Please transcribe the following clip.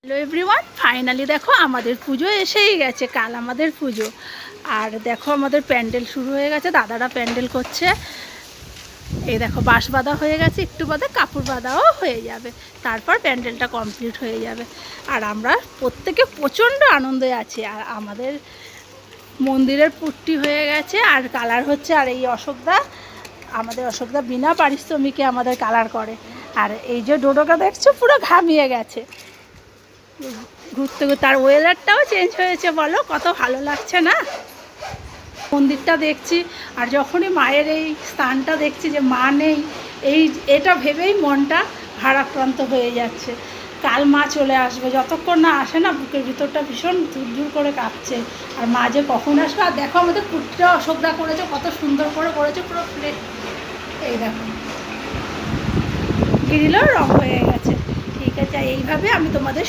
Hello everyone, finally দেখো আমাদের পুজো এসেই গেছে। কাল আমাদের পুজো। আর দেখো আমাদের প্যান্ডেল শুরু হয়ে গেছে, দাদারা প্যান্ডেল করছে। এই দেখো বাঁশ বাঁধা হয়ে গেছে, একটু বাদে কাপড় বাঁধাও হয়ে যাবে, তারপর প্যান্ডেলটা কমপ্লিট হয়ে যাবে। আর আমরা প্রত্যেকে প্রচণ্ড আনন্দে আছি। আর আমাদের মন্দিরের পুট্টি হয়ে গেছে আর কালার হচ্ছে। আর এই আমাদের অশোকদা বিনা পারিশ্রমিকে আমাদের কালার করে। আর এই যে ডোডোকে দেখছো পুরো ঘামিয়ে গেছে ঘুরতে ঘুরতে। আর ওয়েদারটাও চেঞ্জ হয়েছে, বলো কত ভালো লাগছে না? মন্দিরটা দেখছি আর যখনই মায়ের এই স্থানটা দেখছি যে মা নেই, এটা ভেবেই মনটা ভারাক্রান্ত হয়ে যাচ্ছে। কাল মা চলে আসবে, যতক্ষণ না আসে না বুকের ভিতরটা ভীষণ দূর করে কাঁপছে। আর মা যে কখন আসবে। আর দেখো আমাদের পুটটা অশোকদা করেছে, কত সুন্দর করে করেছে, পুরো প্লেট। এই দেখো গ্রিলও রং হয়ে গেছে। ঠিক আছে, এইভাবে আমি তোমাদের